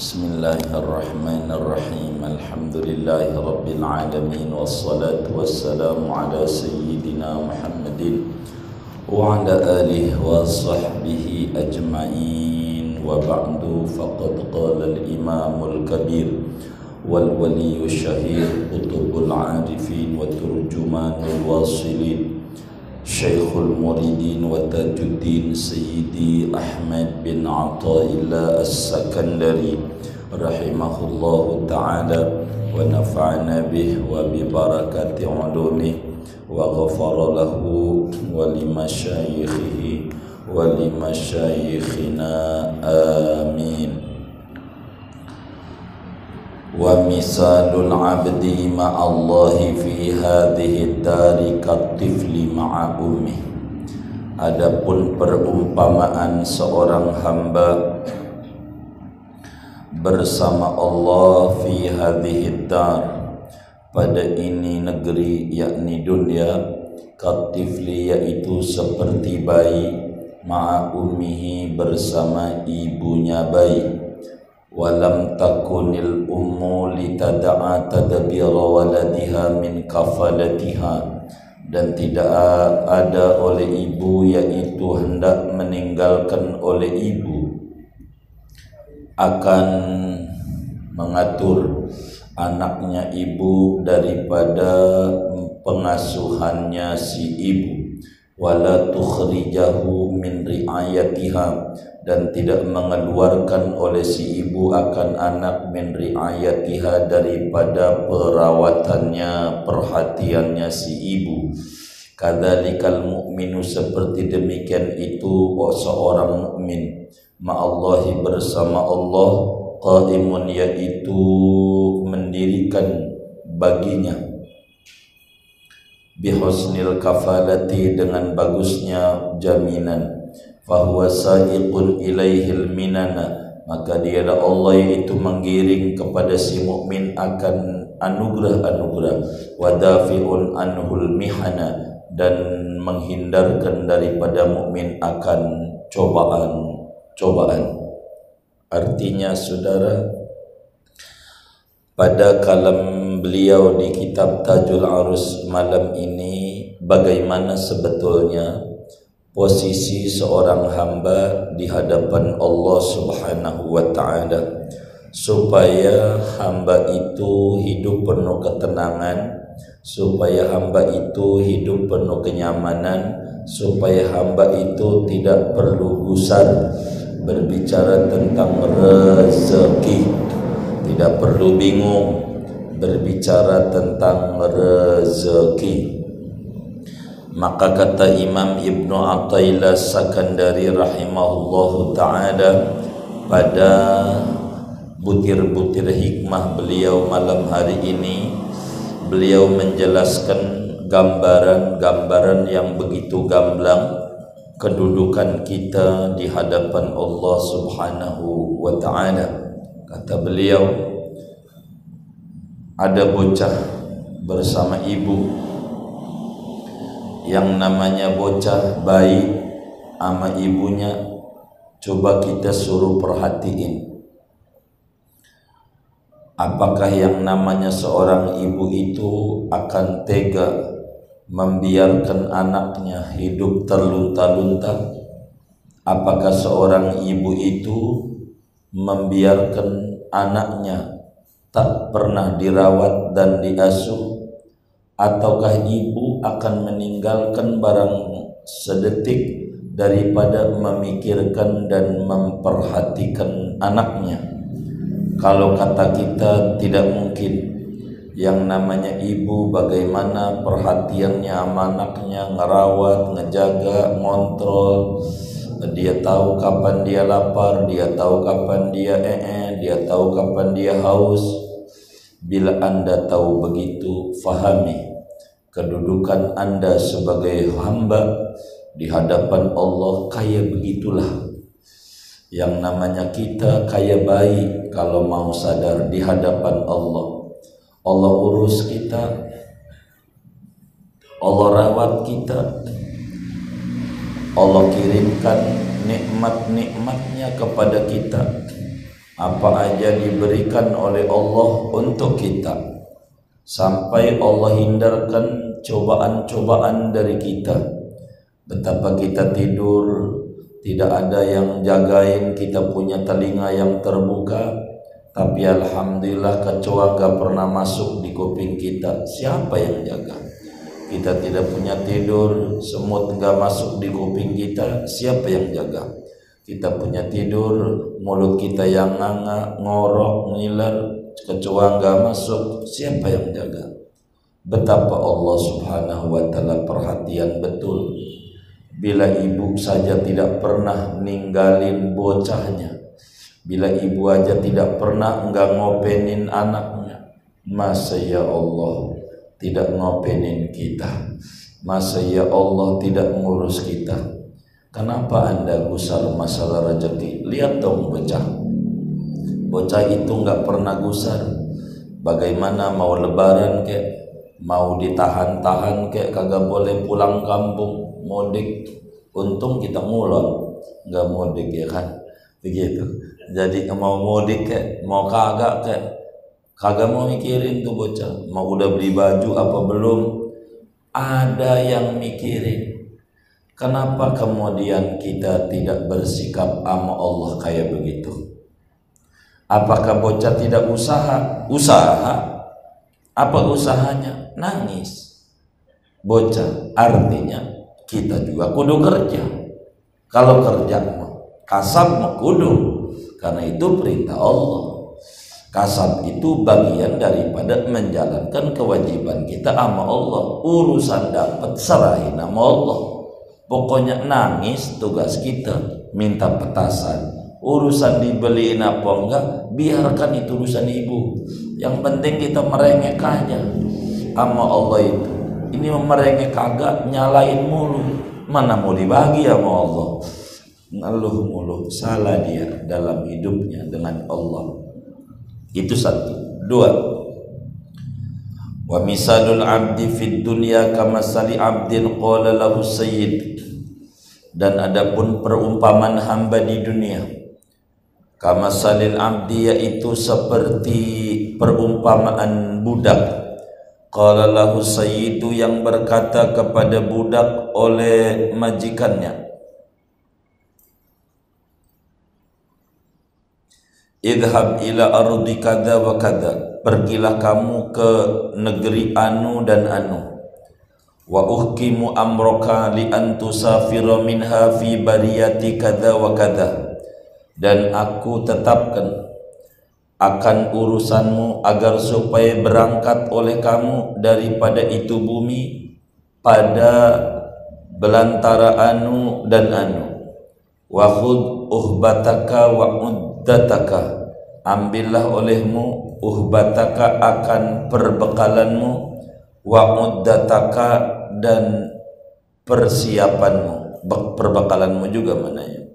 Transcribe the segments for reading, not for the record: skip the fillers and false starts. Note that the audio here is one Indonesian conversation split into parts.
Bismillahirrahmanirrahim. Alhamdulillahi rabbil alamin, wassalatu wassalamu ala sayyidina Muhammadin wa ala alihi wa sahbihi ajma'in. Wa ba'du, faqad qala al-imamul kabir wal waliyyu syahir qutubul arifin wa turjumanul wasilin Syekhul Muridin wa Tajuddin Sayyidi Ahmad bin Athaillah As-Sakandari rahimahullahu ta'ala wa nafa'ana bih wa bi barakati ulumih wa ghafara lahu wa li masyayikhihi wa li masyayikhina amin. Wa misalul abdi ma'allahi fi hadhihi dari katifli ma'a ummi. Adapun perumpamaan seorang hamba bersama Allah fi hadhihi dar, pada ini negeri yakni dunia, katifli yaitu seperti bayi, ma'a ummihi bersama ibunya bayi. Walam takunil ummu litada'a tadbira waladiha min kafalatiha, dan tidak ada oleh ibu yaitu hendak meninggalkan oleh ibu akan mengatur anaknya ibu daripada pengasuhannya si ibu. Wala tukhrijahu min ri'ayatiha, dan tidak mengeluarkan oleh si ibu akan anak min ri'ayatiha daripada perawatannya, perhatiannya si ibu. Kadzalikal mu'minu, seperti demikian itu seorang mukmin, ma'allahi bersama Allah, qaimun yaitu mendirikan baginya, bihusnil kafalati dengan bagusnya jaminan, fahuwa sa'iqun ilaihil minana, maka dialah Allah yaitu menggiring kepada si mukmin akan anugerah-anugerah, wadafi'un anhul mihana, dan menghindarkan daripada mukmin akan cobaan. Artinya saudara, pada kalam beliau di kitab Tajul Arus malam ini, bagaimana sebetulnya posisi seorang hamba di hadapan Allah Subhanahu wa ta'ala, supaya hamba itu hidup penuh ketenangan, supaya hamba itu hidup penuh kenyamanan, supaya hamba itu tidak perlu gusar berbicara tentang rezeki, tidak perlu bingung berbicara tentang rezeki. Maka kata Imam Ibnu Athaillah Sakandari rahimahullahu ta'ala, pada butir-butir hikmah beliau malam hari ini, beliau menjelaskan gambaran-gambaran yang begitu gamblang kedudukan kita di hadapan Allah Subhanahu wa ta'ala. Kata beliau, ada bocah bersama ibu, yang namanya bocah bayi sama ibunya. Coba kita suruh perhatiin, apakah yang namanya seorang ibu itu akan tega membiarkan anaknya hidup terlunta-lunta? Apakah seorang ibu itu membiarkan anaknya tak pernah dirawat dan diasuh? Ataukah ibu akan meninggalkan barang sedetik daripada memikirkan dan memperhatikan anaknya? Kalau kata kita tidak mungkin. Yang namanya ibu, bagaimana perhatiannya sama anaknya, ngerawat, ngejaga, ngontrol. Dia tahu kapan dia lapar, dia tahu kapan dia dia tahu kapan dia haus. Bila Anda tahu begitu, fahami kedudukan Anda sebagai hamba di hadapan Allah. Kayak begitulah yang namanya kita, kayak bayi kalau mau sadar di hadapan Allah. Allah urus kita, Allah rawat kita, Allah kirimkan nikmat-nikmatnya kepada kita. apa aja diberikan oleh Allah untuk kita, sampai Allah hindarkan cobaan-cobaan dari kita. Betapa kita tidur tidak ada yang jagain, kita punya telinga yang terbuka, tapi alhamdulillah kecoa gak pernah masuk di kuping kita. Siapa yang jaga? Kita tidak punya tidur, semut gak masuk di kuping kita. Siapa yang jaga? Kita punya tidur, mulut kita yang nganga, ngorok, ngiler, kecoa gak masuk. Siapa yang jaga? Betapa Allah subhanahu wa ta'ala perhatian betul. Bila ibu saja tidak pernah ninggalin bocahnya, bila ibu aja tidak pernah enggak ngopenin anaknya, masa ya Allah tidak ngopenin kita? Masa ya Allah tidak ngurus kita? Kenapa Anda gusar masalah rezeki? Lihat dong bocah. Bocah itu enggak pernah gusar. Bagaimana mau lebaran kek, mau ditahan-tahan kek, kagak boleh pulang kampung, mudik. Untung kita ngulon, enggak mudik ya kan? Begitu. Jadi mau mudik kek, mau kagak kek, kagak mau mikirin tuh bocah. Mau udah beli baju apa belum? Ada yang mikirin. Kenapa kemudian kita tidak bersikap sama Allah kayak begitu? Apakah bocah tidak usaha? Usaha. Apa usahanya? Nangis. Bocah artinya kita juga kudu kerja. Kalau kerja kasab mah kudu, karena itu perintah Allah. Kasab itu bagian daripada menjalankan kewajiban kita sama Allah. Urusan dapat serahin sama Allah. Pokoknya nangis tugas kita, minta petasan. Urusan dibeliin apa enggak, biarkan itu urusan ibu. Yang penting kita merengek aja sama Allah itu. Ini merengek kagak, nyalain mulu. Mana mau dibagi sama Allah? Ngeluh mulu, salah dia dalam hidupnya dengan Allah. Itu satu. Dua, wa misalul abdi fid dunya kamasali abdin qala lahu sayyid. Dan adapun perumpamaan hamba di dunia, kamasalil abdi, yaitu seperti perumpamaan budak. Qala lahu sayyidu, yang berkata kepada budak oleh majikannya, idhab ila ardi kada wa kada, pergilah kamu ke negeri anu dan anu. Wa uhkimu amroka li an tusafira minha fi bariyati kada wa kada, dan aku tetapkan akan urusanmu agar supaya berangkat oleh kamu daripada itu bumi pada belantara anu dan anu. Wa khudh uhbataka wa uddataka, ambillah olehmu uhbataka akan perbekalanmu, wa uddataka dan persiapanmu, perbekalanmu juga mananya.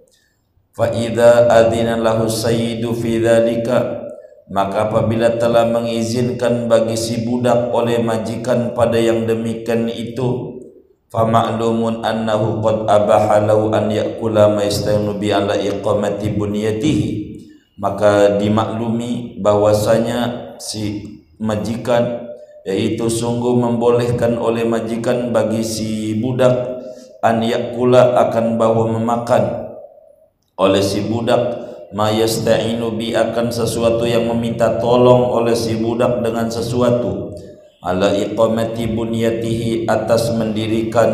Fa idza adzina lahu sayyidu fi dzalika, maka apabila telah mengizinkan bagi si budak oleh majikan pada yang demikian itu, fa ma'lumun annahu qad abaha lahu an ya'kula ma yasta'inu bi ala iqamati bunyatihi, maka dimaklumi bahwasanya si majikan, yaitu sungguh membolehkan oleh majikan bagi si budak an ya'kula, akan bahwa memakan oleh si budak ma yasta'inu bi, akan sesuatu yang meminta tolong oleh si budak dengan sesuatu, ala iqamati bunyatihi, atas mendirikan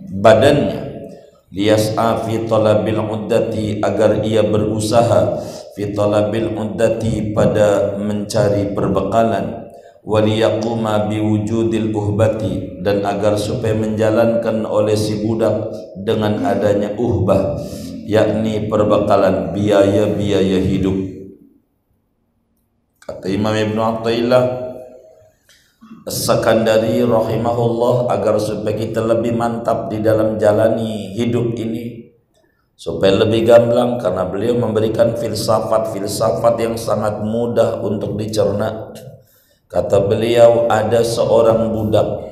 badannya, liyas'a fi talabil uddati, agar ia berusaha fi talabil uddati, pada mencari perbekalan, waliyaquma biwujudil uhbati, dan agar supaya menjalankan oleh si budak dengan adanya uhbah, yakni perbekalan biaya-biaya hidup. Kata Imam Ibn Athaillah As-Sakandari rahimahullah, agar supaya kita lebih mantap di dalam jalani hidup ini, supaya lebih gamblang, karena beliau memberikan filsafat-filsafat yang sangat mudah untuk dicerna. Kata beliau, ada seorang budak,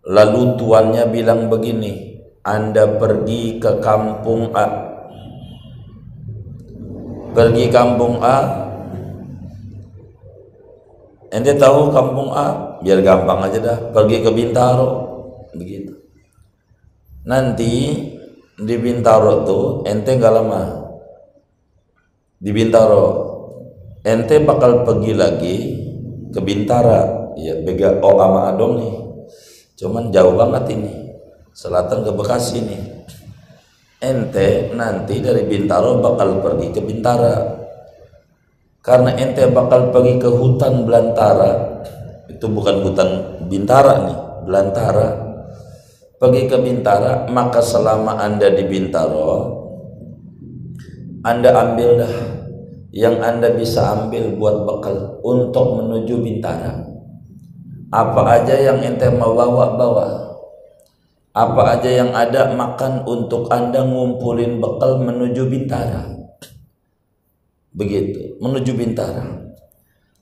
lalu tuannya bilang begini, Anda pergi ke kampung A, pergi kampung A. Ente tahu kampung A? Biar gampang aja dah, pergi ke Bintaro, begitu. Nanti di Bintaro tuh ente nggak lama. Di Bintaro ente bakal pergi lagi ke Bintara, ya bega sama Adong nih. Cuman jauh banget ini, selatan ke Bekasi nih. Ente nanti dari Bintaro bakal pergi ke Bintara. Karena ente bakal pergi ke hutan belantara, itu bukan hutan Bintara nih, belantara. Pergi ke Bintara, maka selama Anda di Bintaro, Anda ambil dah yang Anda bisa ambil buat bekal untuk menuju Bintara. Apa aja yang ente mau bawa. Apa aja yang ada makan untuk Anda ngumpulin bekal menuju Bintara. Begitu, menuju Bintara.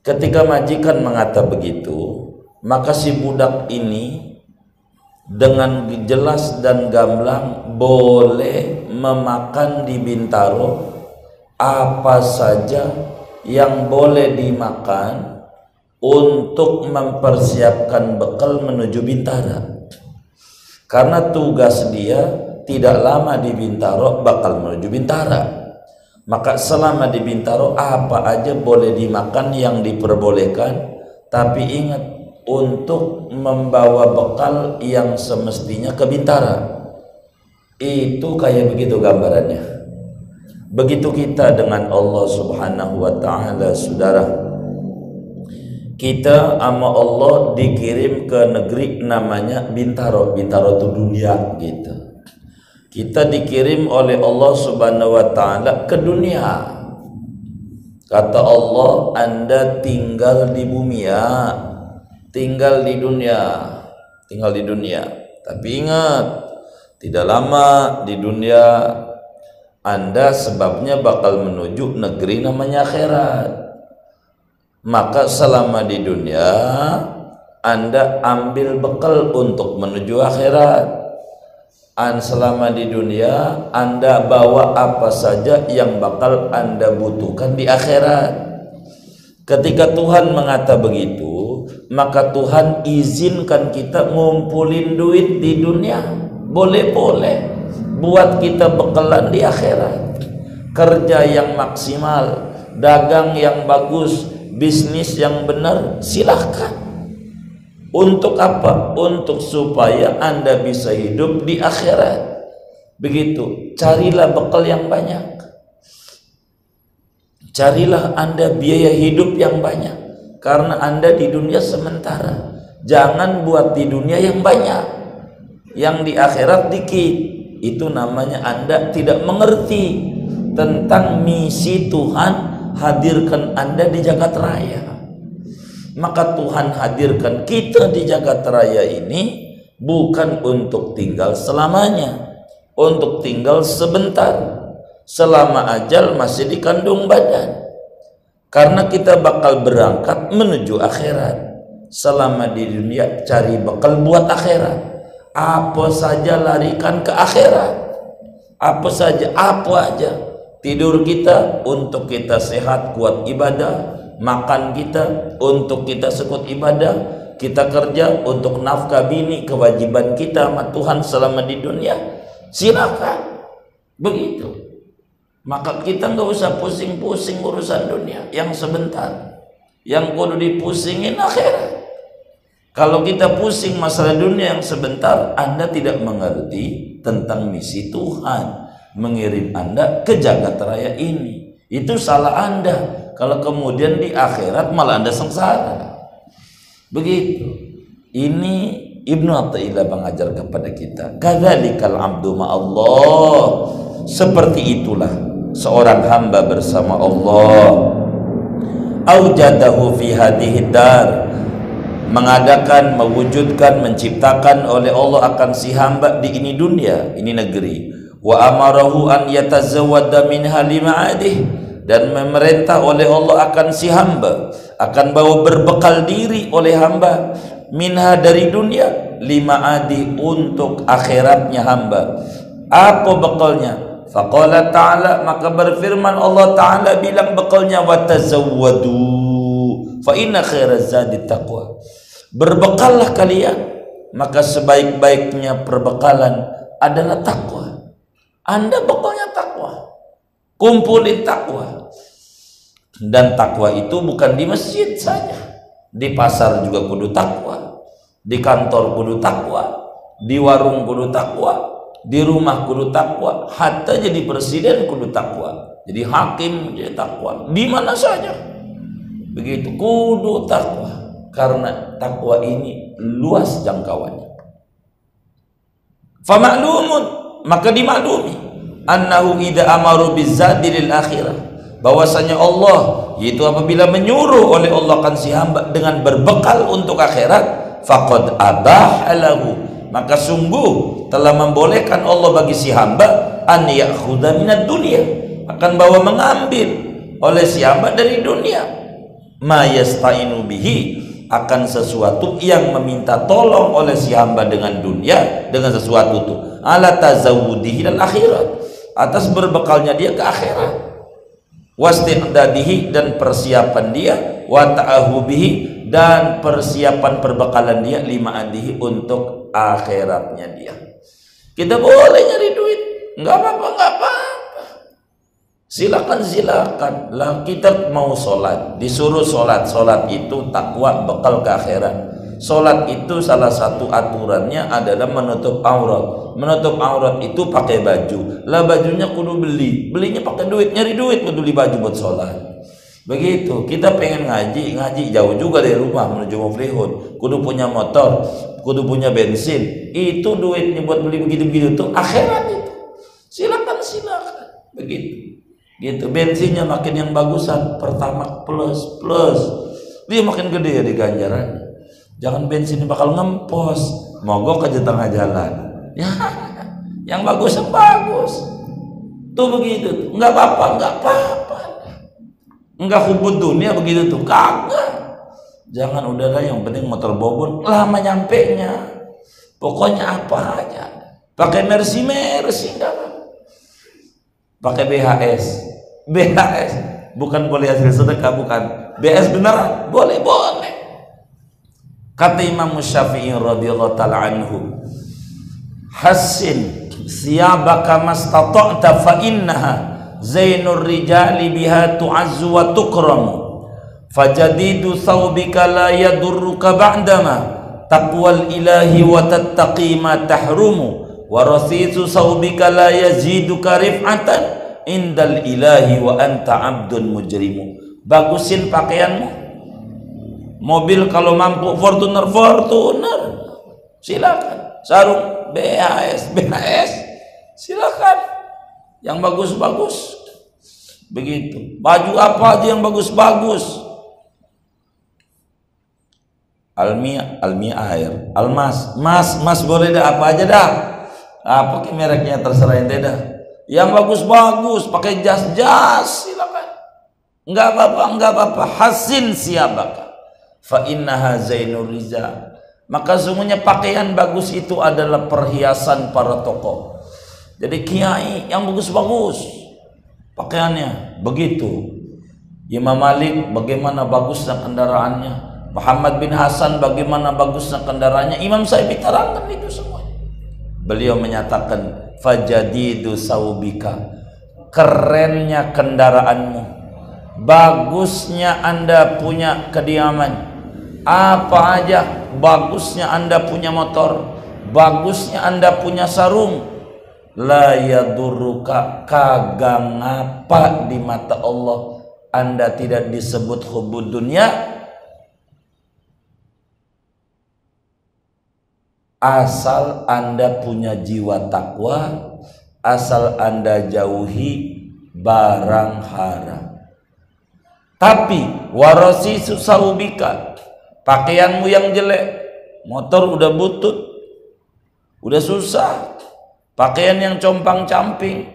Ketika majikan mengata begitu, maka si budak ini dengan jelas dan gamblang boleh memakan di Bintaro apa saja yang boleh dimakan untuk mempersiapkan bekal menuju Bintara. Karena tugas dia tidak lama di Bintaro, bakal menuju Bintara. Maka selama di Bintaro apa aja boleh dimakan yang diperbolehkan, tapi ingat untuk membawa bekal yang semestinya ke Bintara. Itu kayak begitu gambarannya. Begitu kita dengan Allah Subhanahu wa taala, saudara. Kita sama Allah dikirim ke negeri namanya Bintaro. Bintaro itu dunia gitu. Kita dikirim oleh Allah Subhanahu wa taala ke dunia. Kata Allah, Anda tinggal di bumi ya, tinggal di dunia, tinggal di dunia. Tapi ingat, tidak lama di dunia. Anda sebabnya bakal menuju negeri namanya akhirat. Maka selama di dunia Anda ambil bekal untuk menuju akhirat. Selama di dunia Anda bawa apa saja yang bakal Anda butuhkan di akhirat. Ketika Tuhan mengata begitu, maka Tuhan izinkan kita ngumpulin duit di dunia. Boleh-boleh buat kita bekalan di akhirat. Kerja yang maksimal, dagang yang bagus, bisnis yang benar, silahkan. Untuk apa? Untuk supaya Anda bisa hidup di akhirat. Begitu, carilah bekal yang banyak. Carilah Anda biaya hidup yang banyak. Karena Anda di dunia sementara. Jangan buat di dunia yang banyak, yang di akhirat dikit. Itu namanya Anda tidak mengerti tentang misi Tuhan hadirkan Anda di jagat raya. Maka Tuhan hadirkan kita di jagat raya ini bukan untuk tinggal selamanya, untuk tinggal sebentar, selama ajal masih di kandung badan. Karena kita bakal berangkat menuju akhirat. Selama di dunia cari bekal buat akhirat. Apa saja larikan ke akhirat. Apa saja, apa aja. Tidur kita untuk kita sehat kuat ibadah. Makan kita untuk kita sekut ibadah. Kita kerja untuk nafkah bini, kewajiban kita sama Tuhan selama di dunia. Silakan. Begitu. Maka kita nggak usah pusing-pusing urusan dunia yang sebentar. Yang kudu dipusingin akhirat. Kalau kita pusing masalah dunia yang sebentar, Anda tidak mengerti tentang misi Tuhan mengirim Anda ke jagat raya ini. Itu salah Anda. Kalau kemudian di akhirat malah Anda sengsara. Begitu. Ini Ibnu Athaillah mengajar kepada kita. Kadzalikal abdu ma'allah. Seperti itulah seorang hamba bersama Allah. Aujadahu fi hadhihi dar. Mengadakan, mewujudkan, menciptakan oleh Allah akan si hamba di ini dunia, ini negeri. Wa amarahu an yatazawwada minha lima'adih. Dan memerintah oleh Allah akan si hamba akan bawa berbekal diri oleh hamba minha dari dunia lima adi untuk akhiratnya hamba. Apa bekalnya? Faqala ta'ala, maka berfirman Allah Ta'ala bilang bekalnya, watazawwadu fa inna khairaz zadi taqwa. Berbekallah kalian, maka sebaik-baiknya perbekalan adalah takwa. Anda bekalnya takwa, kumpulin takwa. Dan takwa itu bukan di masjid saja, di pasar juga kudu takwa, di kantor kudu takwa, di warung kudu takwa, di rumah kudu takwa, hatta jadi presiden kudu takwa, jadi hakim jadi takwa, di mana saja begitu kudu takwa, karena takwa ini luas jangkauannya. Fama'lumun, maka dimaklumi, annahu idza amaru bizzadi lil akhirah, bahwasanya Allah yaitu apabila menyuruh oleh Allah kan si hamba dengan berbekal untuk akhirat, faqad abaha lahu, maka sungguh telah membolehkan Allah bagi si hamba an ya'khudha minad dunya, akan bawa mengambil oleh si hamba dari dunia, ma yasta'inu bihi, akan sesuatu yang meminta tolong oleh si hamba dengan dunia, dengan sesuatu itu ala tazawudihi lil akhirat, atas berbekalnya dia ke akhirat, wasti'dadihi, dan persiapan dia, wa ta'ahubihi, dan persiapan perbekalan dia, lima adihi, untuk akhiratnya dia. Kita boleh nyari duit, nggak apa-apa, nggak apa-apa, silakan lah. Kita mau sholat, disuruh sholat itu takwa, bekal ke akhirat. Sholat itu salah satu aturannya adalah menutup aurat. Menutup aurat itu pakai baju lah, bajunya kudu belinya pakai duit, nyari duit kudu beli baju buat sholat. Begitu kita pengen ngaji jauh juga dari rumah menuju Muflihun, kudu punya motor, kudu punya bensin, itu duitnya buat beli begitu-begitu tuh akhirat itu. Silakan begitu gitu. Bensinnya makin yang bagusan, Pertamax plus dia makin gede ya di ganjaran. Jangan bensin bakal ngempos, mogok aja tengah jalan ya. Yang bagus tuh begitu, nggak apa-apa, nggak hubud dunia begitu tuh, kagak. Jangan, udahlah, yang penting motor bobon lama nyampe nya, pokoknya apa aja, pakai Mercy nggak apa, pakai BHS bukan boleh hasil sedekah, bukan BS beneran, boleh. Kata Imam Syafi'i radhiyallahu ta'ala anhu, hassin siyabaka mastata'ta fa innaha zainur rijali biha tu'azzu wa tukramu, fajadidu thawbika la yadurruka ba'dama taqwal ilahi wa tattaqi ma tahrumu, wa rasisu thawbika la yaziduka rif'atan indal ilahi wa anta abdun mujrimu. Bagusin pakaianmu, mobil kalau mampu Fortuner, silakan. Sarung BHS, silakan, yang bagus-bagus begitu. Baju apa aja yang bagus-bagus, Almia air, Almas, mas boleh dah, apa aja dah, pakai mereknya terserah ente dah, yang bagus-bagus, pakai jas silakan, nggak apa-apa. Hasin siabaka fa innaha zainur rijal, maka sungguhnya pakaian bagus itu adalah perhiasan para tokoh. Jadi kiai yang bagus-bagus pakaiannya begitu. Imam Malik bagaimana bagusnya kendaraannya, Muhammad bin Hasan bagaimana bagusnya kendaraannya, Imam Syafi'i terangkan itu semua. Beliau menyatakan fajadidu saubika, kerennya kendaraanmu, bagusnya Anda punya kediaman, apa aja, bagusnya Anda punya motor, bagusnya Anda punya sarung, la yadurruka, kagak ngapa di mata Allah, Anda tidak disebut hubud dunia asal Anda punya jiwa takwa, asal Anda jauhi barang haram. Tapi warasi saubika, pakaianmu yang jelek, motor udah butut, udah susah, pakaian yang compang-camping,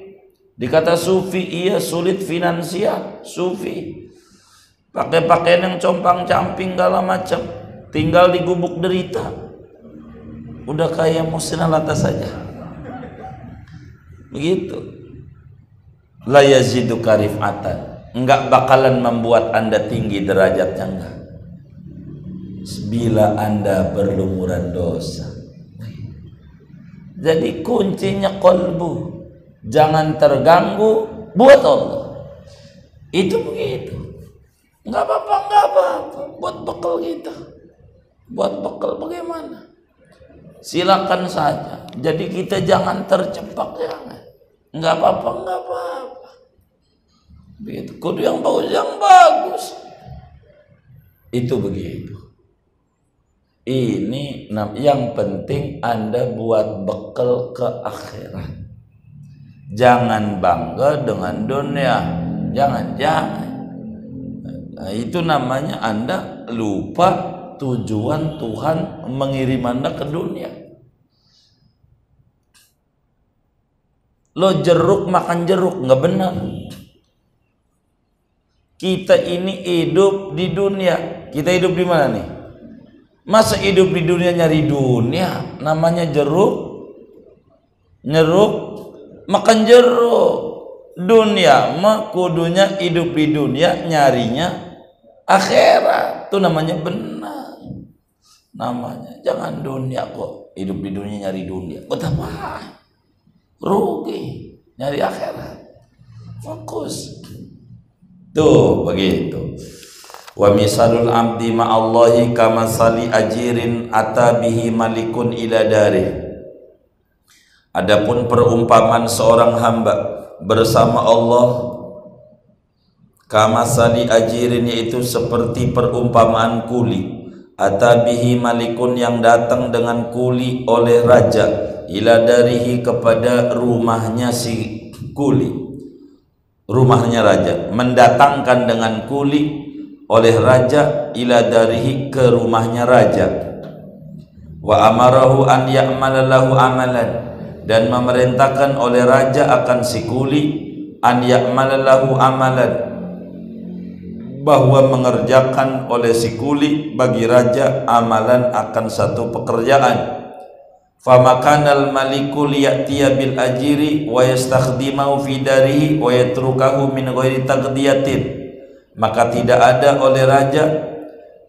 dikata sufi, iya sulit finansial, sufi pakai pakaian yang compang-camping segala macam, tinggal di gubuk derita, udah kayak Muhsin Alatas saja begitu. La yaziduka rif'atan, enggak bakalan membuat Anda tinggi derajatnya, enggak. Bila Anda berlumuran dosa. Jadi kuncinya qalbu, jangan terganggu buat Allah. Itu begitu. Enggak apa-apa, buat bekal kita. Buat bekal bagaimana? Silakan saja. Jadi kita jangan terjebak, jangan. Enggak apa-apa. Begitu. Kudu yang bagus. Itu begitu. Ini yang penting Anda buat bekal ke akhirat. Jangan bangga dengan dunia. Jangan. Nah, itu namanya Anda lupa tujuan Tuhan mengirim Anda ke dunia. Lo jeruk makan jeruk, nggak benar. Kita ini hidup di dunia. Kita hidup di mana nih? Masa hidup di dunia nyari dunia? Namanya jeruk, nyeruk, makan jeruk. Dunia mah kudunya hidup di dunia nyarinya akhirat. Itu namanya benar. Namanya jangan dunia kok. Hidup di dunia nyari dunia. Betapa rugi. Nyari akhirat. Fokus. Tuh begitu. Wa misalul abdi ma'allahi kamasali ajirin atabihi malikun ila dari. Adapun perumpamaan seorang hamba bersama Allah, kamasali ajirin, yaitu seperti perumpamaan kuli, atabihi malikun, yang datang dengan kuli oleh raja, ila darihi, kepada rumahnya si kuli. Rumahnya raja mendatangkan dengan kuli oleh raja, ila darihi, ke rumahnya raja. Wa amarahu an ya'mala lahu amalan, dan memerintahkan oleh raja akan si kuli, an ya'mala lahu amalan, bahwa mengerjakan oleh si kuli bagi raja amalan, akan satu pekerjaan. Famakanal maliku liya'tiya bil ajiri wa yastakhdimahu fi darihi wa yatrukahu min ghairi taqdiyatin. Maka tidak ada oleh raja,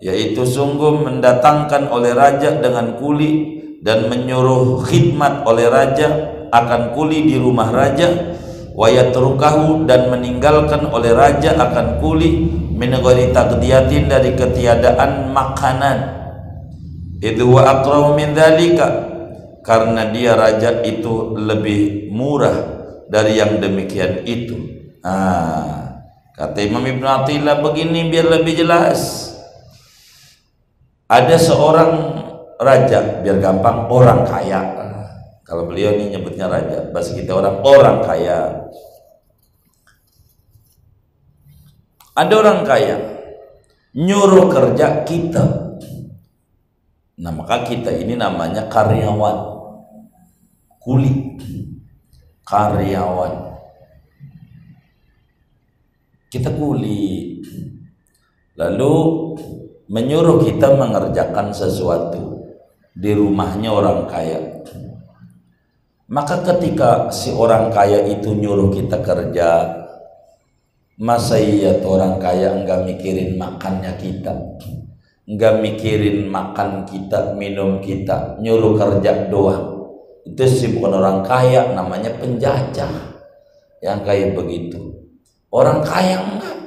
yaitu sungguh mendatangkan oleh raja dengan kuli dan menyuruh khidmat oleh raja akan kuli di rumah raja, wa yatrukahu, dan meninggalkan oleh raja akan kuli min ghairi taqdiyatin, dari ketiadaan makanan. Idhu wa aqrabu min dzalika, karena dia raja itu lebih murah dari yang demikian itu. Kata Imam Ibn Athilah begini biar lebih jelas. Ada seorang raja, biar gampang, orang kaya. Kalau beliau ini nyebutnya raja, bahasa kita orang kaya. Ada orang kaya nyuruh kerja kita. Nah, maka kita ini namanya karyawan, kuli, karyawan. Kita kuli, lalu menyuruh kita mengerjakan sesuatu di rumahnya orang kaya. Maka ketika si orang kaya itu nyuruh kita kerja, masa iya tuh orang kaya enggak mikirin makannya kita, enggak mikirin makan kita, minum kita, nyuruh kerja doang. Itu sih bukan orang kaya, namanya penjajah yang kayak begitu. Orang kaya enggak,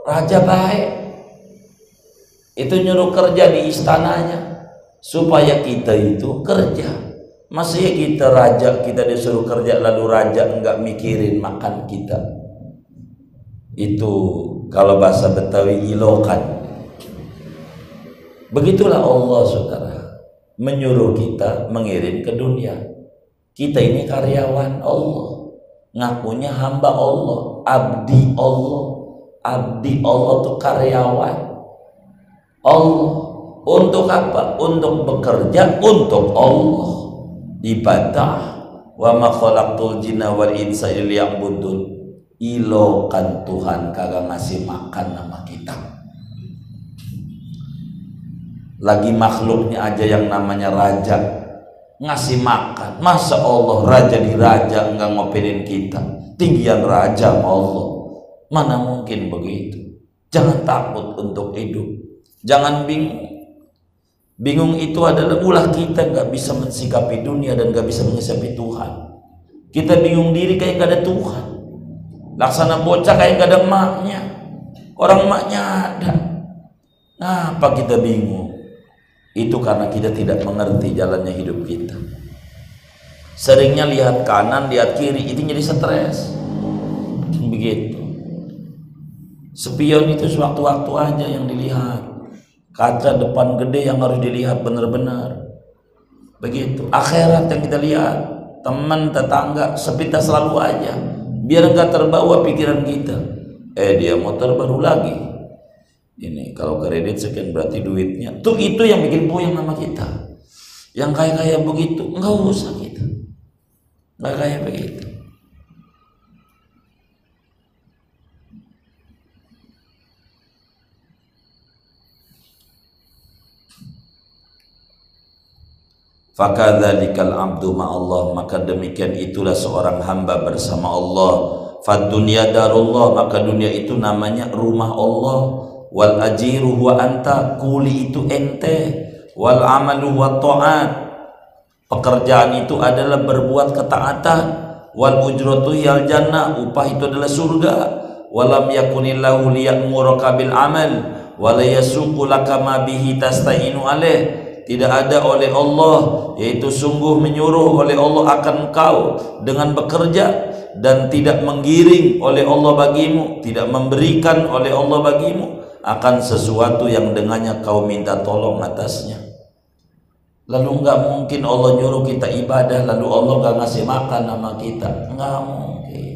raja baik, itu nyuruh kerja di istananya supaya kita itu kerja. Masa ya kita raja, kita disuruh kerja lalu raja enggak mikirin makan kita? Itu kalau bahasa Betawi ilokan. Begitulah Allah, saudara, menyuruh kita mengirim ke dunia. Kita ini karyawan Allah, ngakunya hamba Allah, abdi Allah. Abdi Allah itu karyawan Allah. Untuk apa? Untuk bekerja untuk Allah, ibadah. Wa ma khalaqtul jinna wal insa illa liya'budun. Ilokan Tuhan kagak ngasih makan sama kita. Lagi makhluknya aja yang namanya raja ngasih makan. Masa Allah raja di raja enggak ngopenin kita? tinggian raja Allah. Mana mungkin begitu. Jangan takut untuk hidup, jangan bingung. Bingung itu adalah ulah kita gak bisa mensikapi dunia dan gak bisa mensikapi Tuhan. Kita bingung diri kayak gak ada Tuhan, laksana bocah kayak gak ada emaknya. Orang emaknya ada. Ngapa kita bingung? Itu karena kita tidak mengerti jalannya hidup kita. Seringnya lihat kanan, lihat kiri, itu jadi stres. Begitu. Spion itu sewaktu-waktu aja yang dilihat. Kaca depan gede yang harus dilihat benar-benar. Begitu. Akhirat yang kita lihat, teman, tetangga, sepintas selalu aja. Biar enggak terbawa pikiran kita. Dia motor baru lagi. Ini kalau kredit sekian berarti duitnya. Tuh itu yang bikin puyeng sama kita. Yang kayak begitu, enggak usah kita. Enggak kayak begitu. Fakadzalikal abdu ma'allah, maka demikian itulah seorang hamba bersama Allah. Fad dunya darullah, maka dunia itu namanya rumah Allah. Wal ajiru wa anta, kuli itu ente. Wal amalu wa ta'at, pekerjaan itu adalah berbuat ketaatan. Wal ujratu yal jannah, upah itu adalah surga. Walam yakunillahu liya'muraka bil amal wala yasuqu laka ma bihi tasta'inu alaih. Tidak ada oleh Allah, yaitu sungguh menyuruh oleh Allah akan kau dengan bekerja, dan tidak menggiring oleh Allah bagimu, tidak memberikan oleh Allah bagimu akan sesuatu yang dengannya kau minta tolong atasnya. Lalu enggak mungkin Allah nyuruh kita ibadah lalu Allah enggak ngasih makan sama kita, enggak mungkin.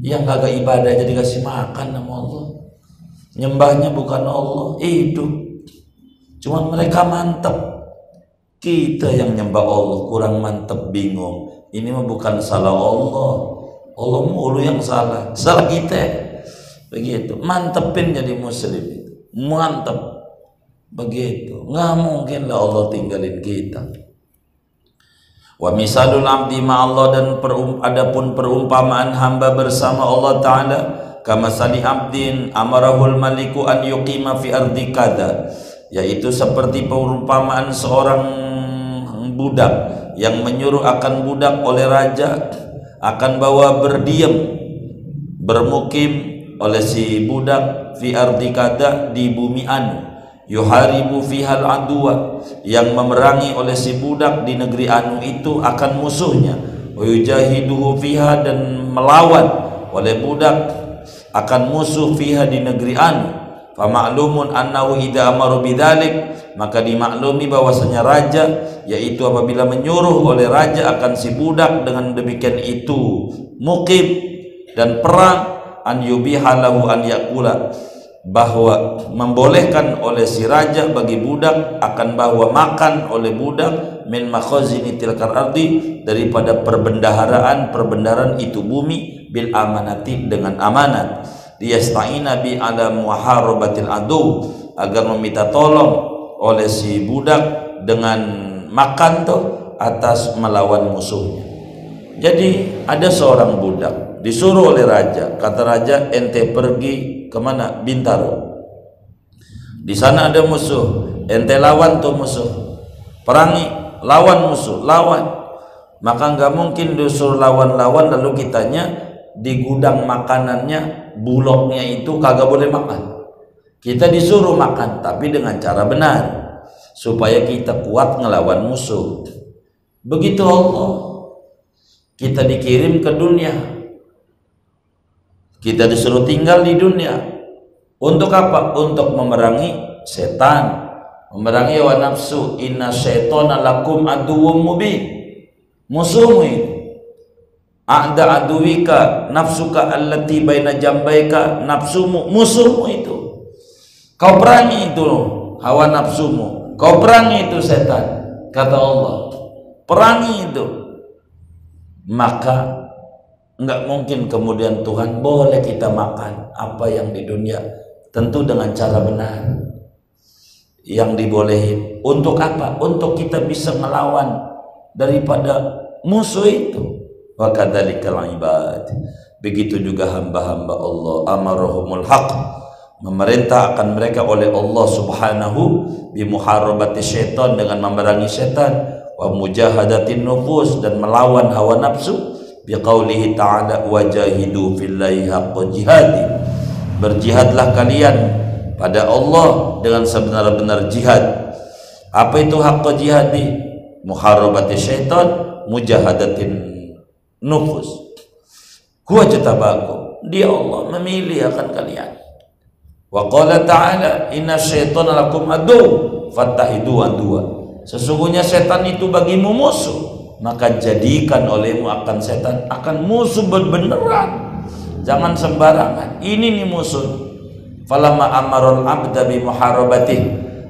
Yang kagak ibadah jadi kasih makan sama Allah, nyembahnya bukan Allah, hidup. Cuman mereka mantep, kita yang nyembah Allah kurang mantep, bingung. Ini mah bukan salah Allah, Allah mulu yang salah, salah kita. Begitu, mantepin jadi muslim itu, mantep. Begitu, nggak mungkin lah Allah tinggalin kita. Wa misalul abdi ma'allah, dan adapun perumpamaan hamba bersama Allah Ta'ala, kama sali abdin amarahul maliku an yuqima fi ardi kada, yaitu seperti perumpamaan seorang budak yang menyuruh akan budak oleh raja akan bawa berdiam, bermukim oleh si budak fi ardi kada, di bumi anu, yuharibu fihal adwa, yang memerangi oleh si budak di negeri anu itu akan musuhnya, wa yujahiduhu fiha, dan melawan oleh budak akan musuh fiha di negeri anu. Fa ma'lumun annahu idza amaru bidzalik, maka dimaklumi bahwasanya raja, yaitu apabila menyuruh oleh raja akan si budak dengan demikian itu mukim dan perang, an yubihalahu an yakula, bahwa membolehkan oleh si raja bagi budak akan bahwa makan oleh budak min makhazini tilkal ardi, daripada perbendaharaan itu bumi, bil amanati, dengan amanat, liyasta'ina bi ala muharabatil adu, agar meminta tolong oleh si budak dengan makan tuh atas melawan musuhnya. Jadi ada seorang budak disuruh oleh raja, kata raja, ente pergi kemana? Bintaro. Di sana ada musuh, ente lawan tuh musuh, perangi, lawan musuh, lawan. Maka nggak mungkin disuruh lawan-lawan lalu kitanya di gudang makanannya, bulognya itu kagak boleh makan. Kita disuruh makan tapi dengan cara benar supaya kita kuat ngelawan musuh. Begitu Allah. Kita dikirim ke dunia, kita disuruh tinggal di dunia. Untuk apa? Untuk memerangi setan, memerangi hawa nafsu. Inna syaitana lakum aduwwum mubin, musuhmu itu. A'da aduwika nafsuka allati baina jambaika, nafsumu, musuhmu itu. Kau perangi itu hawa nafsumu, kau perangi itu setan, kata Allah. Perangi itu. Maka enggak mungkin kemudian Tuhan boleh kita makan apa yang di dunia, tentu dengan cara benar yang dibolehin. Untuk apa? Untuk kita bisa melawan daripada musuh itu. Wa kadzalikal ibad. Begitu juga hamba-hamba Allah, amarahumul haq, memerintah akan mereka oleh Allah Subhanahu bimuharabati syaitan, dengan memerangi setan, wa mujahadatin nufus, dan melawan hawa nafsu, biqaulihi ta'ala wajahidu fillahi haqqa jihadi, berjihadlah kalian pada Allah dengan sebenar-benar jihad. Apa itu haqqa jihadi? Muharabati syaitan, mujahadatin nufus. Huwa jatabakum, dia Allah memilih akan kalian. Wa qala ta'ala inna syaitana lakum adu fattahidu adua, sesungguhnya setan itu bagimu musuh, maka jadikan olehmu akan setan akan musuh beneran, jangan sembarangan. Ini nih musuh. Falamma amarul abda bi muharabatih,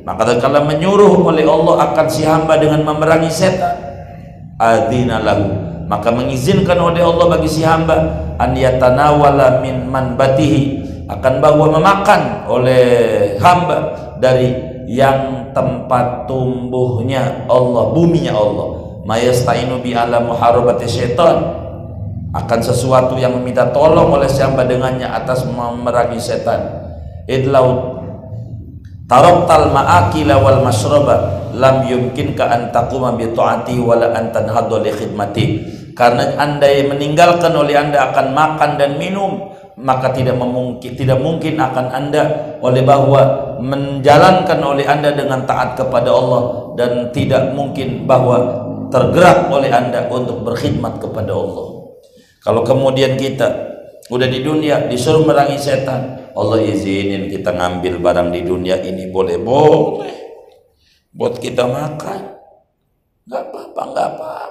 maka tatkala menyuruh oleh Allah akan si hamba dengan memerangi setan, adzina lahu, maka mengizinkan oleh Allah bagi si hamba an yatanawala min manbatihi, akan bahwa memakan oleh hamba dari yang tempat tumbuhnya Allah, buminya Allah, mayastainu bi ala muharabati syaitan, akan sesuatu yang meminta tolong oleh si hamba dengannya atas memerangi setan. Idlau taraktal ma'akila wal mashraba lam yumkinka an taquma bi ta'ati wala an tanhadha li khidmati, karena anda meninggalkan oleh anda akan makan dan minum, maka tidak mungkin akan anda oleh bahwa menjalankan oleh anda dengan taat kepada Allah, dan tidak mungkin bahwa tergerak oleh anda untuk berkhidmat kepada Allah. Kalau kemudian kita udah di dunia disuruh merangi setan, Allah izinin kita ngambil barang di dunia ini, boleh buat kita makan, nggak apa-apa.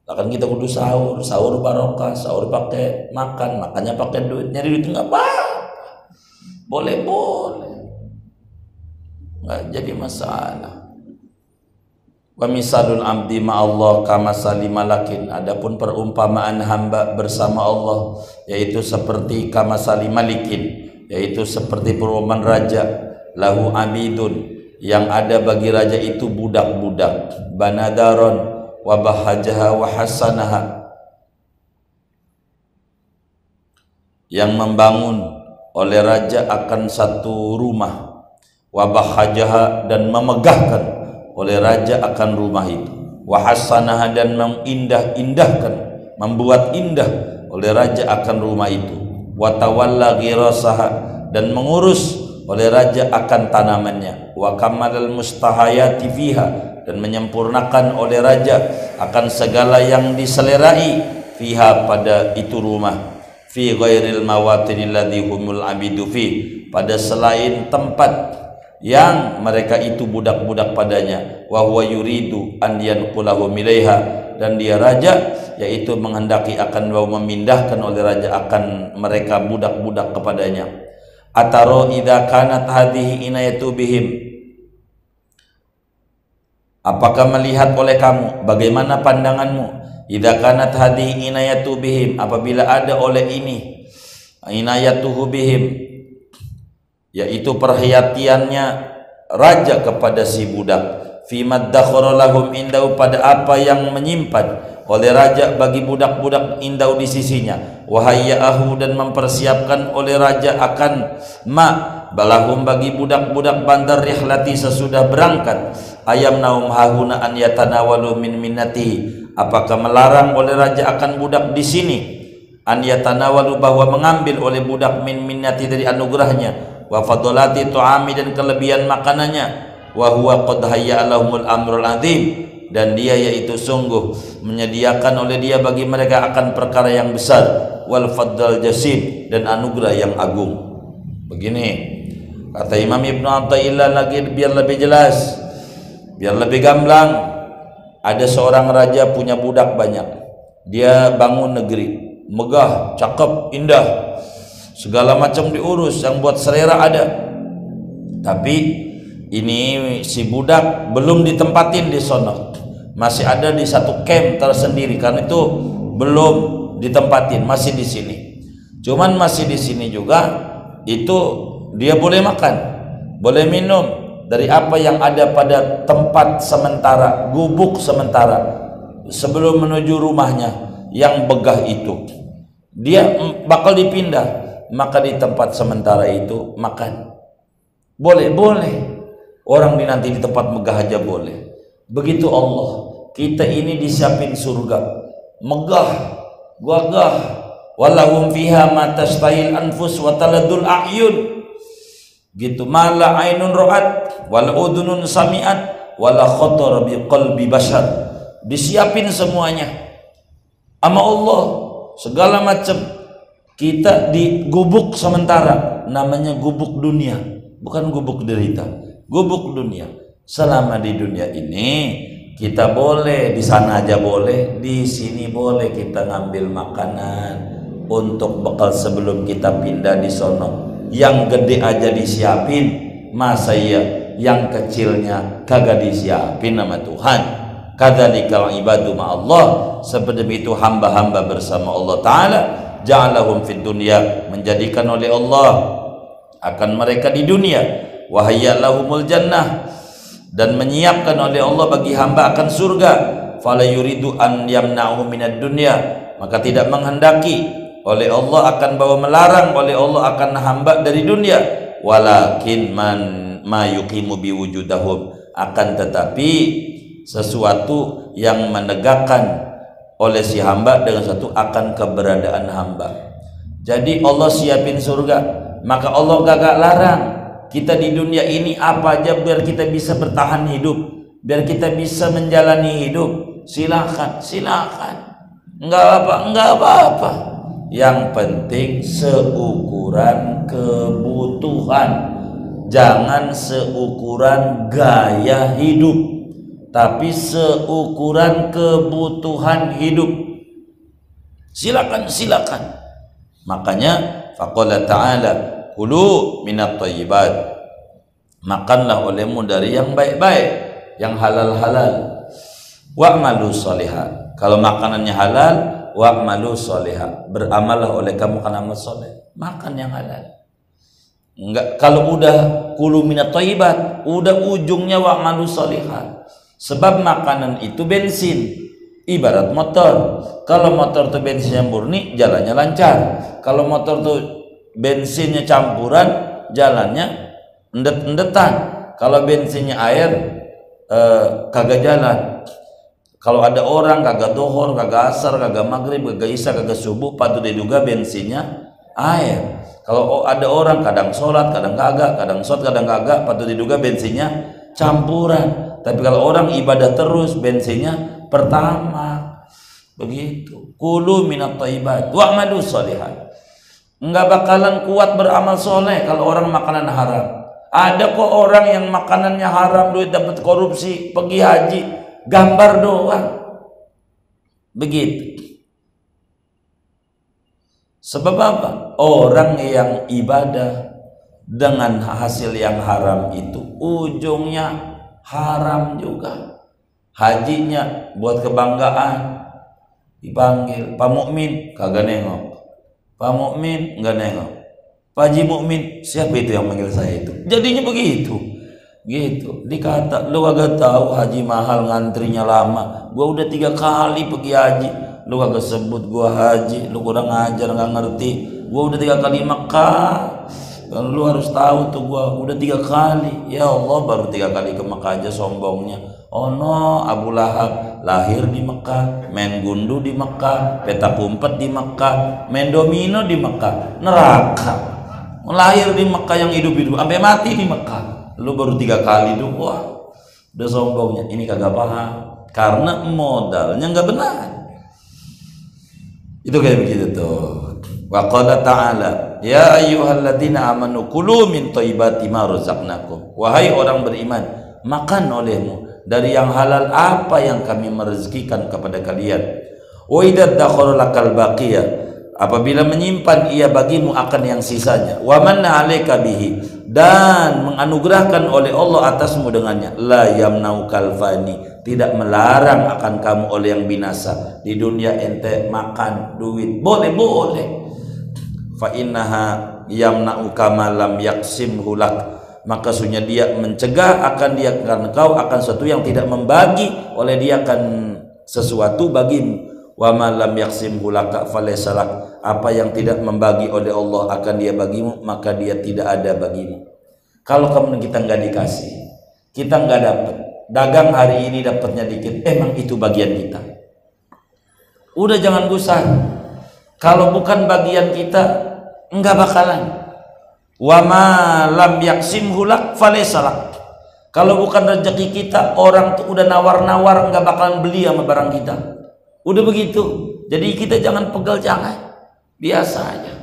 Bahkan kita kudu sahur barokah, sahur pakai makan, makannya pakai duit, nyari duit nggak apa-apa, boleh, nggak jadi masalah. Wa misalul abdi ma'allah kama salimalakin, adapun perumpamaan hamba bersama Allah yaitu seperti kama salimalikin, yaitu seperti perumpamaan raja, lahu abidun, yang ada bagi raja itu budak-budak, banadaron wa bahajaha wa hasanaha, yang membangun oleh raja akan satu rumah, wa bahajaha, dan memegahkan oleh raja akan rumah itu, wa hasanaha, dan mengindah-indahkan, membuat indah oleh raja akan rumah itu, wa tawalla ghirasaha, dan mengurus oleh raja akan tanamannya, wa kamalal mustahayati fiha, dan menyempurnakan oleh raja akan segala yang diselerai fiha pada itu rumah, fi ghairil mawatinil ladzi humul abidu fi, pada selain tempat yang mereka itu budak-budak padanya, wa huwa yuridu an yanqulahu milaiha, dan dia raja yaitu menghendaki akan memindahkan oleh raja akan mereka budak-budak kepadanya. Ataro idza kanat hadhihi inayatu bihim, apakah melihat oleh kamu, bagaimana pandanganmu, idza kanat hadhihi inayatu bihim, apabila ada oleh ini inayatuhu bihim, yaitu perhatiannya raja kepada si budak, fi maddakhara lahum indahu, pada apa yang menyimpan oleh raja bagi budak-budak indahu di sisinya, wahayyaahu, dan mempersiapkan oleh raja akan balahum bagi budak-budak bandar rihlati sesudah berangkat, ayam naum hahuna an yatanawalu min minnati, apakah melarang oleh raja akan budak di sini an yatanawalu, bahwa mengambil oleh budak min minnati dari anugerahnya, wa fadolati tu'ami, dan kelebihan makanannya, wa huwa qad hayya lahumul amrul azim, dan dia yaitu sungguh menyediakan oleh dia bagi mereka akan perkara yang besar, wal fadl jasim, dan anugerah yang agung. Begini kata Imam Ibnu Athaillah lagi biar lebih jelas, biar lebih gamblang. Ada seorang raja punya budak banyak, dia bangun negeri megah, cakep, indah, segala macam diurus, yang buat selera ada, tapi ini si budak belum ditempatin di sono, masih ada di satu camp tersendiri, karena itu belum ditempatin, masih di sini. Cuman masih di sini juga itu dia boleh makan, boleh minum dari apa yang ada pada tempat sementara, gubuk sementara sebelum menuju rumahnya, yang begah itu dia bakal dipindah, maka di tempat sementara itu makan. Boleh orang nanti di tempat megah aja boleh. Begitu Allah, kita ini disiapin surga megah, gagah, walahum fiha ma tastahil anfus wa taladul a'yun, gitu, mala ainun ra'at wal udunun sami'at wala khatar bi qalbi bashar. Disiapin semuanya sama Allah, segala macam. Kita di gubuk sementara, namanya gubuk dunia, bukan gubuk derita, gubuk dunia. Selama di dunia ini kita boleh, di sana aja boleh, di sini boleh kita ngambil makanan untuk bekal sebelum kita pindah di sono. Yang gede aja disiapin, masa iya yang kecilnya kagak disiapin nama Tuhan. Kadzalikal ibadu ma'allah, seperti itu hamba-hamba bersama Allah Ta'ala. Ja'alahum fid dunya, menjadikan oleh Allah akan mereka di dunia. Wahayyalahumul jannah, dan menyiapkan oleh Allah bagi hamba akan surga. Fala yuridu an yamna'u minad dunya, maka tidak menghendaki oleh Allah akan bawa melarang oleh Allah akan hamba dari dunia. Walakin ma yuqimu biwujudahum, akan tetapi sesuatu yang menegakkan oleh si hamba dengan satu akan keberadaan hamba. Jadi Allah siapin surga, maka Allah gak larang kita di dunia ini apa aja biar kita bisa bertahan hidup, biar kita bisa menjalani hidup. Silakan, enggak apa-apa. Yang penting seukuran kebutuhan, jangan seukuran gaya hidup, tapi seukuran kebutuhan hidup. Silakan. Makanya faqala ta'ala kulu minat thayyibat, makanlah olehmu dari yang baik-baik, yang halal-halal. Wa'malu sholiha, kalau makanannya halal, wa'malu sholiha, beramallah oleh kamu karena amal soleh, makan yang halal. Enggak, kalau udah kulu minat thayyibat, udah ujungnya wa'malu sholiha. Sebab makanan itu bensin, ibarat motor. Kalau motor tuh bensinnya murni, jalannya lancar. Kalau motor tuh bensinnya campuran, jalannya endet-endetan. Kalau bensinnya air, kagak jalan. Kalau ada orang kagak dohor, kagak asar, kagak maghrib, kagak isya, kagak subuh, patut diduga bensinnya air. Kalau ada orang kadang sholat, kadang kagak, kadang sholat, kadang kagak, patut diduga bensinnya campuran. Tapi kalau orang ibadah terus, bensinnya pertama. Begitu. Kulu minat thayyibat wa'malu sholihat. Enggak bakalan kuat beramal soleh kalau orang makanan haram. Ada kok orang yang makanannya haram, duit dapat korupsi, pergi haji, gambar doang. Begitu. Sebab apa? Orang yang ibadah dengan hasil yang haram itu ujungnya haram juga. Hajinya buat kebanggaan, dipanggil Pak Mukmin, kagak nengok. Pak Mukmin enggak nengok. Pak Haji Mukmin, siapa itu yang manggil saya itu? Jadinya begitu. Gitu. Dikata, lu kagak tahu haji mahal, ngantrinya lama. Gua udah 3 kali pergi haji, lu kagak sebut gua haji, lu kurang ajar, nggak ngerti. Gua udah 3 kali Mekah. Lu harus tahu tuh, gua udah 3 kali. Ya Allah, baru 3 kali ke Mekah aja sombongnya. Oh no, Abu Lahab lahir di Mekah, main gundu di Mekah, petak umpet di Mekah, main domino di Mekah, neraka. Lahir di Mekah yang hidup-hidup, sampai mati di Mekah. Lu baru 3 kali doang, udah sombongnya. Ini kagak paham, karena modalnya nggak benar. Itu kayak begitu tuh. Wa qala ta'ala, ya ayyuhalladzina amanu kulu min thayyibati ma razaqnakum. Wahai orang beriman, makan olehmu dari yang halal apa yang kami merezekikan kepada kalian. Wa idza dakhara lakal baqiyah, apabila menyimpan ia bagimu akan yang sisanya. Wa manna 'alaika bihi, dan menganugerahkan oleh Allah atasmu dengannya. La yamnaukal fani, tidak melarang akan kamu oleh yang binasa. Di dunia ente makan duit boleh. Fa innaha yamnauka ma lam yaksimhu lak, maka sunya dia mencegah akan dia karena kau akan sesuatu yang tidak membagi oleh dia akan sesuatu bagimu. Wa ma lam yaqsimhu laka falaysa lak. Apa yang tidak membagi oleh Allah akan dia bagimu, maka dia tidak ada bagimu. Kalau kita nggak dikasih, kita nggak dapat. Dagang hari ini dapatnya dikit, emang itu bagian kita. Udah jangan gusar. Kalau bukan bagian kita, enggak bakalan. Wa ma lam yaqsimhu lak falaysa lak. Kalau bukan rezeki kita, orang tuh udah nawar-nawar enggak bakalan beli sama barang kita. Udah begitu. Jadi kita jangan pegal, jangan. Biasa aja.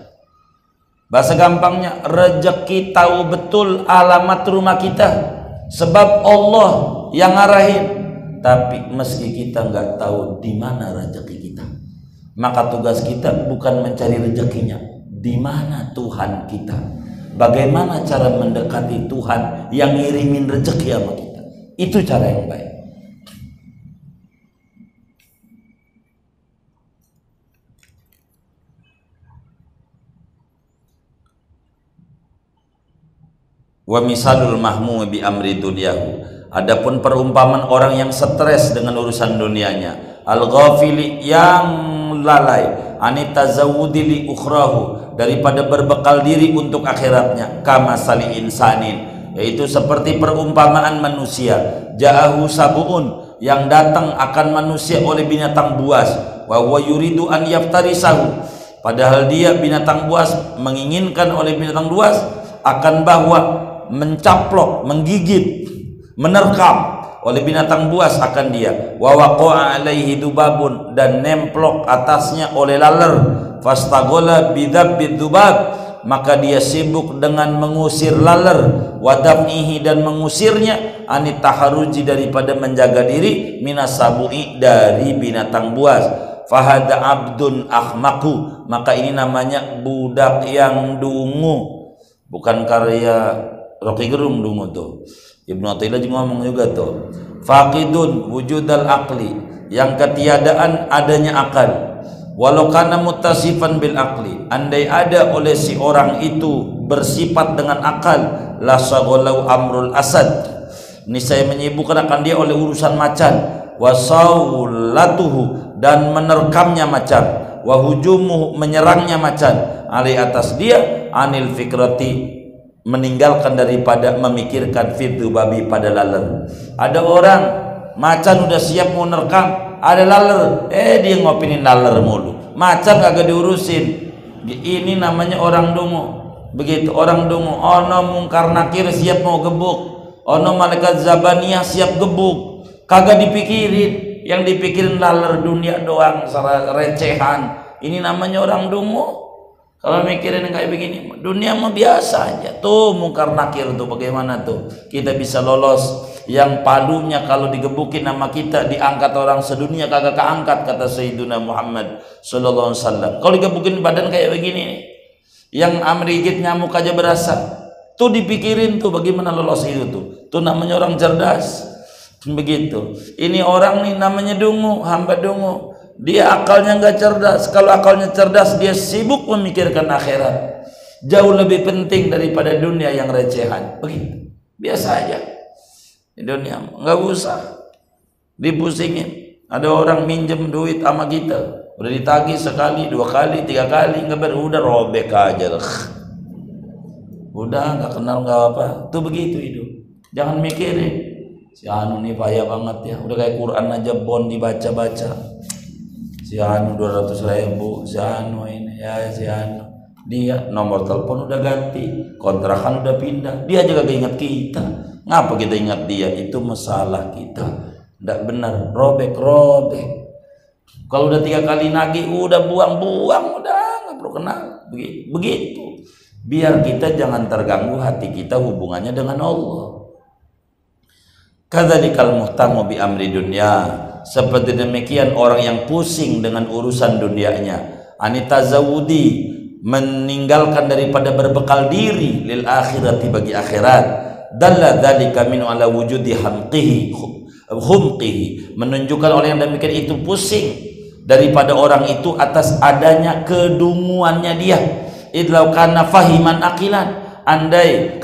Bahasa gampangnya, rezeki tahu betul alamat rumah kita. Sebab Allah yang ngarahin. Tapi meski kita enggak tahu di mana rezeki kita, maka tugas kita bukan mencari rezekinya, di mana Tuhan kita. Bagaimana cara mendekati Tuhan yang ngirimin rezeki sama kita. Itu cara yang baik. Wa misalul mahmum bi amri dunyahu. Adapun perumpamaan orang yang stres dengan urusan dunianya, al-ghafili yang lalai, anitazawudi li ukhrahu, daripada berbekal diri untuk akhiratnya, kama sali insanin, yaitu seperti perumpamaan manusia, ja'ahu sabuun, yang datang akan manusia oleh binatang buas, wa huwa yuridu an yaftarisahu, padahal dia binatang buas menginginkan oleh binatang buas akan bahwa mencaplok, menggigit, menerkam oleh binatang buas akan dia. Wa waqa'a alaihi dubabun, dan nemplok atasnya oleh laler. Fastagola bidabbid dubab, maka dia sibuk dengan mengusir laler. Wadafnihi, dan mengusirnya. Anit taharuji, daripada menjaga diri. Minas sabu'i, dari binatang buas. Fahada abdun ahmaku, maka ini namanya budak yang dungu. Bukan karya Rocky Gerung dungu tuh. Ibnu Athaillah juga ngomong juga tuh, faqidun wujudal aqli, yang ketiadaan adanya akal. Walau kana muttasifan bil aqli, andai ada oleh si orang itu bersifat dengan akal, la saghalau amrul asad, niscaya menyibukkan akan dia oleh urusan macan, wasaulatuhu, dan menerkamnya macan, wa hujumuhu, menyerangnya macan, alai atas dia, anil fikrati, meninggalkan daripada memikirkan fitu babi pada laler. Ada orang macan udah siap mau nerkam, ada laler, dia ngopinin laler mulu, macan kagak diurusin. Ini namanya orang dungu. Begitu orang dungu, ono mungkar nakir siap mau gebuk, ono malaikat zabaniyah siap gebuk, kagak dipikirin. Yang dipikirin laler dunia doang, recehan. Ini namanya orang dungu. Kalau mikirin kayak begini, dunia mah biasa aja. Tuh mungkar nakir tuh bagaimana tuh kita bisa lolos. Yang palunya kalau digebukin nama kita diangkat orang sedunia kagak keangkat, kata Sayyiduna Muhammad sallallahu alaihi wasallam. Kalau digebukin badan kayak begini nih, yang amrigit nyamuk aja berasa. Tuh dipikirin tuh bagaimana lolos itu tuh. Tuh namanya orang cerdas. Begitu. Ini orang nih namanya dungu, hamba dungu. Dia akalnya nggak cerdas. Kalau akalnya cerdas, dia sibuk memikirkan akhirat. Jauh lebih penting daripada dunia yang recehan. Begitu. Biasa aja. Di dunia nggak usah dipusingin. Ada orang minjem duit sama kita, udah ditagih sekali, 2 kali, 3 kali, nggak udah robek aja. Udah nggak kenal nggak apa. Tuh begitu hidup. Jangan mikirin. Si anu nih payah banget ya. Udah kayak Quran aja bon dibaca-baca. Si anu 200.000, si anu ini ya, si anu dia nomor telepon udah ganti, kontrakan udah pindah, dia juga gak ingat kita. Ngapa kita ingat dia? Itu masalah kita. Nggak benar, robek. Kalau udah 3 kali nagih, udah buang, udah nggak perlu kenal. Begitu. Biar kita jangan terganggu hati kita hubungannya dengan Allah. Kadzalikal muhtamu bi amri dunya. Seperti demikian orang yang pusing dengan urusan dunianya, anitazawudi, meninggalkan daripada berbekal diri lil akhirati, bagi akhirat. Dalla dzalika min ala wujudi humqihi, menunjukkan oleh yang demikian itu pusing daripada orang itu atas adanya kedunguannya dia. Idlau kana fahiman akilan, andai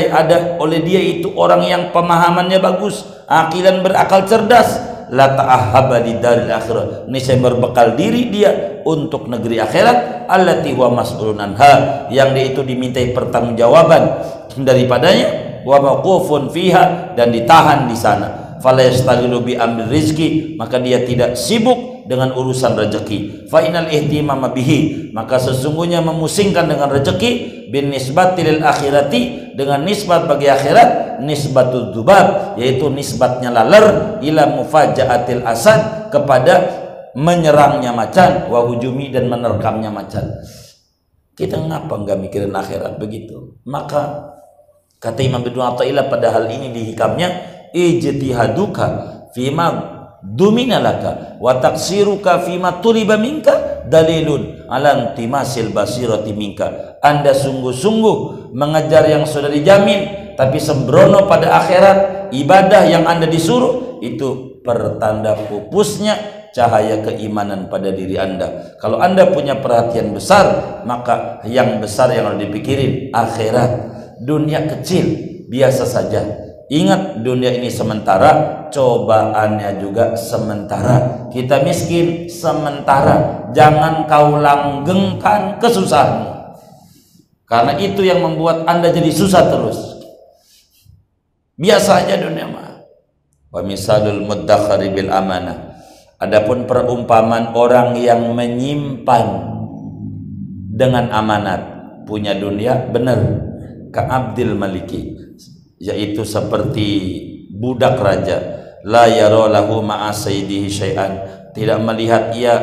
ada oleh dia itu orang yang pemahamannya bagus, akilan, berakal cerdas, la ta'ahhaba di daril akhirah, niscaya berbekal diri dia untuk negeri akhirat, allati huwa mas'ulun anha, yang dia itu dimintai pertanggungjawaban daripadanya, wa mauqufun fiha, dan ditahan di sana. Fala yastaghilu bi amri rizki, maka dia tidak sibuk dengan urusan rezeki. Fa inal ihtimama bihi, maka sesungguhnya memusingkan dengan rezeki, bin nisbati lil akhirati, dengan nisbat bagi akhirat, nisbatul dzubab, yaitu nisbatnya laler, ila mufajaatil asad, kepada menyerangnya macan, wa hujumi, dan menerkamnya macan. Kita ngapa enggak mikirin akhirat begitu? Maka kata Imam Ibnu Athaillah pada hal ini di hikamnya, ijtihaduka fima dumina laka wa taksiruka fima tuliba minka dalilun ala intimasil basirati minka. Anda sungguh-sungguh mengejar yang sudah dijamin, tapi sembrono pada akhirat, ibadah yang Anda disuruh, itu pertanda pupusnya cahaya keimanan pada diri Anda. Kalau Anda punya perhatian besar, maka yang besar yang harus dipikirin akhirat. Dunia kecil, biasa saja. Ingat, dunia ini sementara, cobaannya juga sementara. Kita miskin sementara. Jangan kau langgengkan kesusahanmu, karena itu yang membuat Anda jadi susah terus. Biasa aja dunia mah. Wa misalul muddakhari bil amanah. Adapun perumpamaan orang yang menyimpan dengan amanat, punya dunia benar, ka abdil maliki, yaitu seperti budak raja, la yara lahu ma'a sayyidihi syai'an, tidak melihat ia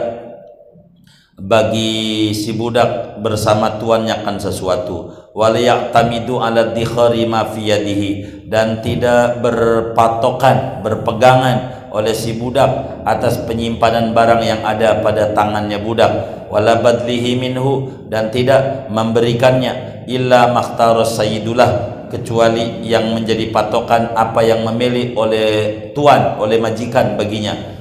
bagi si budak bersama tuannya akan sesuatu, wal ya'tamidu ala dikhari ma fi yadihi, dan tidak berpatokan, berpegangan oleh si budak atas penyimpanan barang yang ada pada tangannya budak, wala badlihi minhu, dan tidak memberikannya, illa makhtaras sayyidullah, kecuali yang menjadi patokan apa yang memilih oleh tuan, oleh majikan baginya.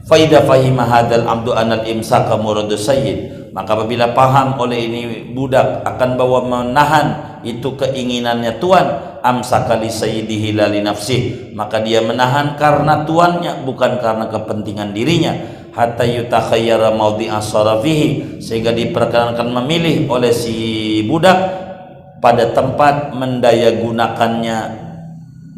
Faida fahima hadzal abdu anal imsaka muradus sayyid, maka apabila paham oleh ini budak akan bahwa menahan itu keinginannya tuan, amsaka li sayyidihi la li nafsih, maka dia menahan karena tuannya, bukan karena kepentingan dirinya. Hatta yutakhayyara maudhi'a sarafihi, sehingga diperkenankan memilih oleh si budak pada tempat mendayagunakannya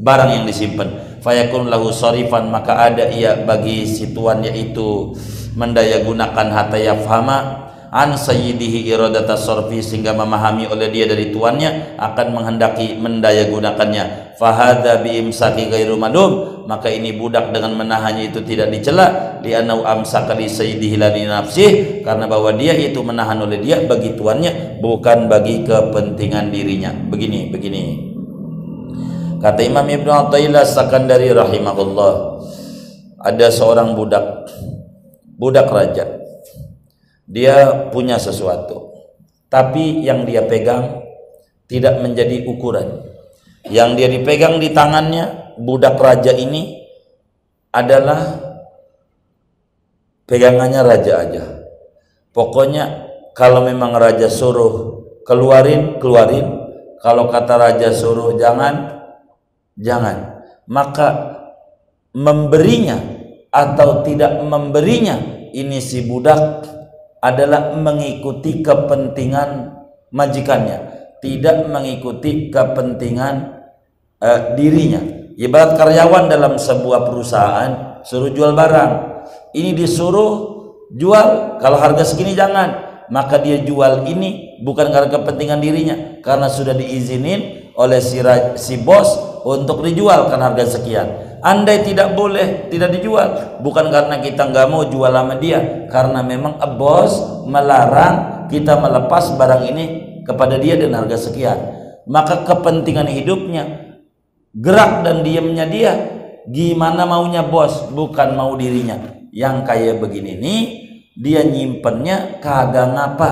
barang yang disimpan. Fayakun lahu sarifan, maka ada ia bagi si tuan, yaitu mendayagunakan, hatta yafhama an sayyidihi iradata sarfi, sehingga memahami oleh dia dari tuannya akan menghendaki mendayagunakannya. Fahadha bi imsaki ghairu madum, maka ini budak dengan menahannya itu tidak dicela, li'annahu amsaka li sayyidihi la li nafsih, karena bahwa dia itu menahan oleh dia bagi tuannya, bukan bagi kepentingan dirinya. Begini kata Imam Ibnu Athaillah Sakandari rahimahullah, ada seorang budak raja. Dia punya sesuatu, tapi yang dia pegang tidak menjadi ukuran. Yang dia dipegang di tangannya budak raja ini adalah pegangannya raja aja. Pokoknya kalau memang raja suruh keluarin, kalau kata raja suruh jangan. Maka memberinya atau tidak memberinya ini si budak adalah mengikuti kepentingan majikannya, tidak mengikuti kepentingan dirinya. Ibarat karyawan dalam sebuah perusahaan suruh jual barang, ini disuruh jual, kalau harga segini jangan, maka dia jual ini bukan karena kepentingan dirinya, karena sudah diizinin oleh si bos untuk dijual kan harga sekian. Andai tidak boleh, tidak dijual, bukan karena kita nggak mau jual sama dia, karena memang bos melarang kita melepas barang ini kepada dia dan harga sekian. Maka kepentingan hidupnya, gerak dan diamnya dia, gimana maunya bos, bukan mau dirinya. Yang kayak begini nih, dia nyimpennya kagak ngapa,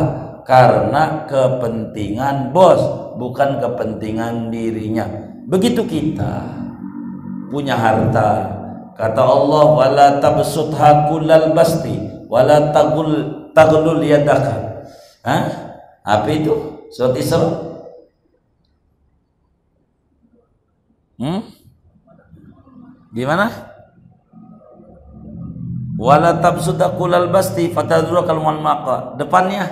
karena kepentingan bos, bukan kepentingan dirinya. Begitu kita punya harta, kata Allah, wala tabsutha kullal basti wala taghlul yadaka. Apa itu? Surat Isra. Gimana? Wala tabsudakul basti fatadrukal mu'allaqah. Depannya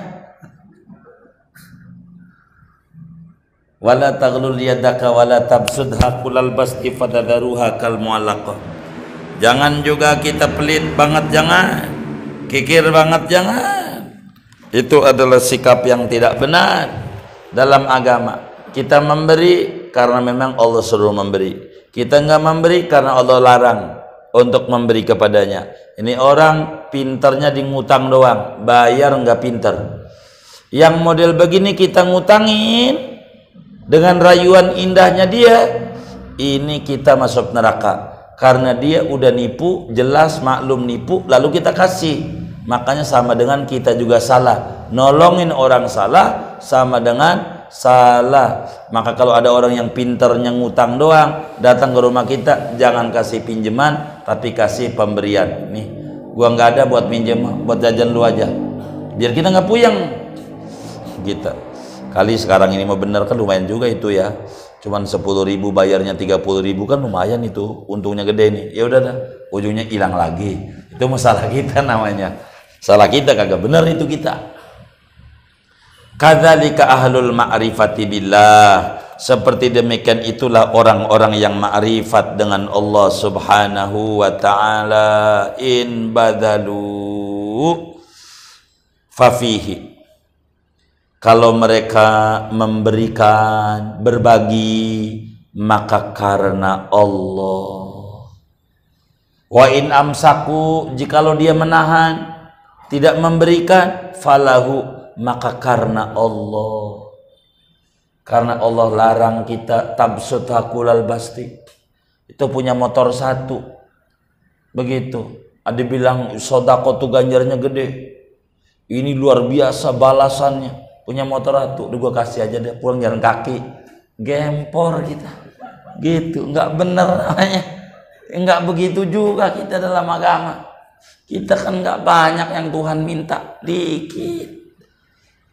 wala taghlul yadaka wala tabsudha kullal basti fatadruha kal mu'allaqah. Jangan juga kita pelit banget, jangan kikir banget, jangan. Itu adalah sikap yang tidak benar dalam agama. Kita memberi karena memang Allah suruh memberi. Kita enggak memberi karena Allah larang untuk memberi kepadanya. Ini orang pinternya di ngutang doang, bayar enggak pinter. Yang model begini kita ngutangin dengan rayuan indahnya dia, ini kita masuk neraka. Karena dia udah nipu, jelas maklum nipu, lalu kita kasih. Makanya sama dengan kita juga salah. Nolongin orang salah sama dengan salah. Maka kalau ada orang yang pinternya ngutang doang, datang ke rumah kita, jangan kasih pinjaman, tapi kasih pemberian. Nih, gua nggak ada buat minjem, buat jajan lu aja, biar kita nggak puyeng. Gitu. Kali sekarang ini mau bener kan lumayan juga itu ya. Cuman 10.000 bayarnya 30.000 kan lumayan itu, untungnya gede nih. Ya udah dah, ujungnya hilang lagi. Itu masalah kita namanya. Salah kita, kagak bener itu kita. Kadzalika ahlul ma'rifati billah. Seperti demikian itulah orang-orang yang ma'rifat dengan Allah Subhanahu wa taala. In badalu fafihi. Kalau mereka memberikan, berbagi, maka karena Allah. Wa in amsaku, jikalau dia menahan, tidak memberikan, falahu, maka karena Allah. Karena Allah larang kita tabsut hakulal basti. Itu punya motor satu. Begitu. Ada bilang sodako tuh ganjarnya gede. Ini luar biasa balasannya. Punya motor satu, udah gua kasih aja deh, pulang jalan kaki. Gempor kita. Gitu, nggak bener namanya. Nggak begitu juga kita dalam agama. Kita kan nggak banyak yang Tuhan minta, dikit.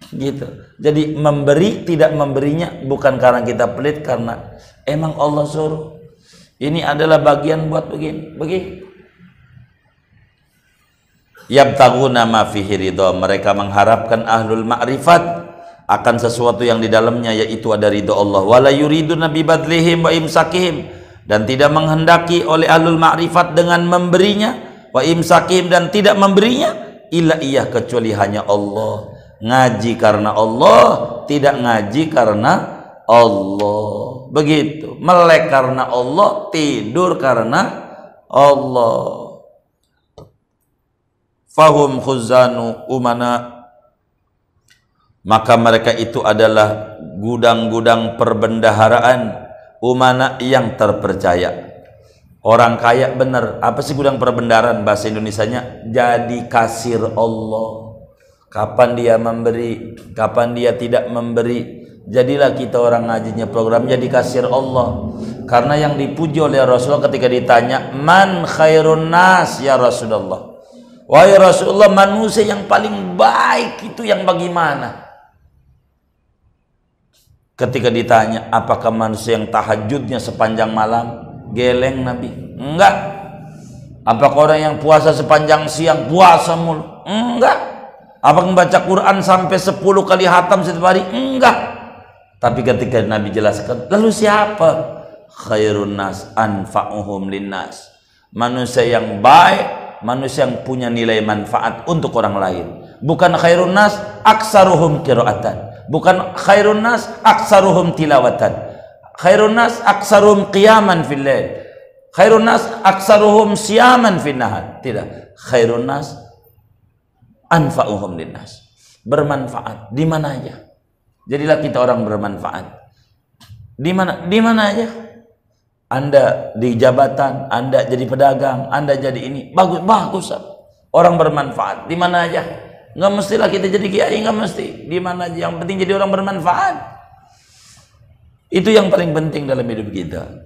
Gitu. Jadi memberi tidak memberinya bukan karena kita pelit, karena emang Allah suruh. Ini adalah bagian buat begini. Yabtaguna ma fihi ridha, mereka mengharapkan ahlul ma'rifat akan sesuatu yang di dalamnya yaitu ada ridha Allah. Wala yuriduna bi badlihim wa imsakihim, dan tidak menghendaki oleh ahlul ma'rifat dengan memberinya, wa imsakihim, dan tidak memberinya, illa iyah, kecuali hanya Allah. Ngaji karena Allah, tidak ngaji karena Allah. Begitu. Melek karena Allah, tidur karena Allah. Fahum khuzanu umana, maka mereka itu adalah gudang-gudang perbendaharaan umana yang terpercaya. Orang kaya bener. Apa sih gudang perbendaharaan bahasa Indonesianya? Jadi kasir Allah. Kapan dia memberi, kapan dia tidak memberi. Jadilah kita orang ngajinya program jadi kasir Allah. Karena yang dipuji oleh Rasulullah ketika ditanya, man khairun nas ya Rasulullah, wahai Rasulullah, manusia yang paling baik itu yang bagaimana? Ketika ditanya, apakah manusia yang tahajudnya sepanjang malam? Geleng Nabi. Enggak. Apakah orang yang puasa sepanjang siang? Puasa mulu? Enggak. Apakah membaca Quran sampai 10 kali hatam setiap hari? Enggak. Tapi ketika Nabi jelaskan, lalu siapa? Khairun nas anfa'uhum linnas. Manusia yang baik, manusia yang punya nilai manfaat untuk orang lain. Bukan khairun nas aksaruhum qiraatan, bukan khairun nas aksaruhum tilawatan, khairun nas aksaruhum qiyaman fil lail, khairun nas aksaruhum siyaman fin nahar. Tidak, khairun nas anfa'uhum linnas, bermanfaat di mana aja. Jadilah kita orang bermanfaat di mana aja. Anda di jabatan, Anda jadi pedagang, Anda jadi ini, bagus. Orang bermanfaat di mana aja. Nggak mestilah kita jadi kiai, nggak mesti. Di mana aja, yang penting jadi orang bermanfaat. Itu yang paling penting dalam hidup kita.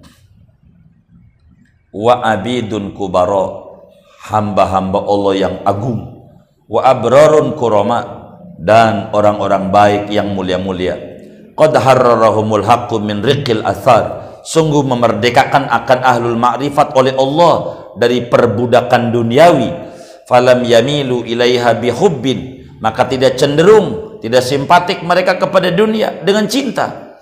Wa abidun kubaro, hamba-hamba Allah yang agung. Wa abrarun kurama, dan orang-orang baik yang mulia-mulia. Qad harrarahumul haqqu min riqil athar, sungguh memerdekakan akan ahlul ma'rifat oleh Allah dari perbudakan duniawi. falam yamilu ilaiha bihubbin, maka tidak cenderung, tidak simpatik mereka kepada dunia dengan cinta.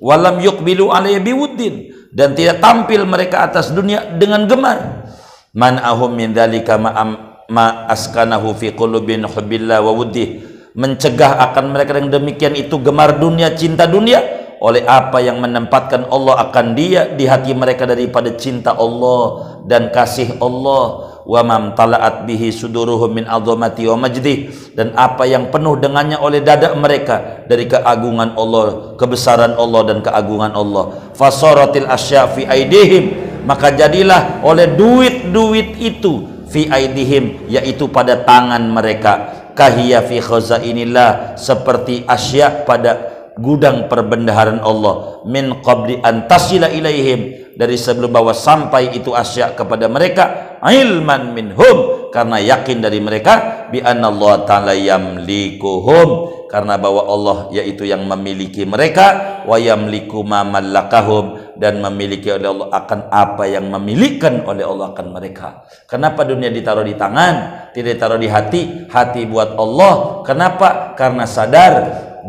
Walam yuqbilu alaiha biwuddin, dan tidak tampil mereka atas dunia dengan gemar. Man ahum min dzalika ma askanahu fi qulubin hubbillah wa wuddih, mencegah akan mereka yang demikian itu gemar dunia, cinta dunia, oleh apa yang menempatkan Allah akan dia di hati mereka daripada cinta Allah dan kasih Allah. Wa mam talaat bihi suduruhum min azamati wa majdi, dan apa yang penuh dengannya oleh dada mereka dari keagungan Allah, kebesaran Allah dan keagungan Allah. Fasaratil asya fi aidihim, maka jadilah oleh duit-duit itu fi aidihim, yaitu pada tangan mereka, kahiyya fi khazainillah, seperti asya pada gudang perbendaharaan Allah, min qabli an tasila ilaihim, dari sebelum bahwa sampai itu asya kepada mereka, ilman minhum, karena yakin dari mereka, bi anna Allah ta'ala yamlikuhum, karena bahwa Allah yaitu yang memiliki mereka, wa yamliku ma mallakahum, dan memiliki oleh Allah akan apa yang memilikan oleh Allah akan mereka. Kenapa dunia ditaruh di tangan, tidak ditaruh di hati? Hati buat Allah. Kenapa? Karena sadar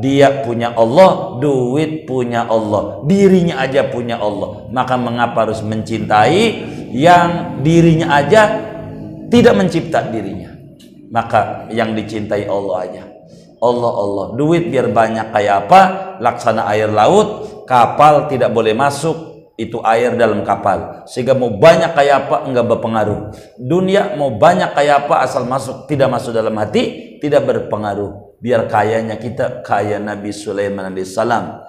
dia punya Allah, duit punya Allah, dirinya aja punya Allah. Maka mengapa harus mencintai yang dirinya aja tidak mencipta dirinya? Maka yang dicintai Allah aja. Allah. Duit biar banyak kayak apa, laksana air laut, kapal tidak boleh masuk itu air dalam kapal, sehingga mau banyak kayak apa enggak berpengaruh. Dunia mau banyak kayak apa, asal masuk, tidak masuk dalam hati, tidak berpengaruh. Biar kayanya kita kaya Nabi Sulaiman alaihissalam.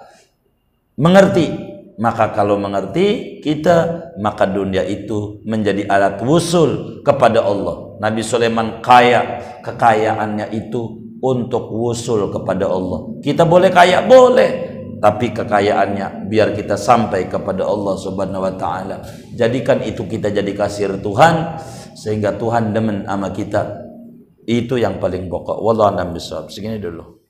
Mengerti, maka kalau mengerti kita, maka dunia itu menjadi alat wusul kepada Allah. Nabi Sulaiman kaya, kekayaannya itu untuk wusul kepada Allah. Kita boleh kaya, boleh, tapi kekayaannya biar kita sampai kepada Allah Subhanahu wa taala. Jadikan itu kita jadi kasir Tuhan, sehingga Tuhan demen sama kita. Itu yang paling pokok. Wallahu a'lam bishawab. Segini dulu.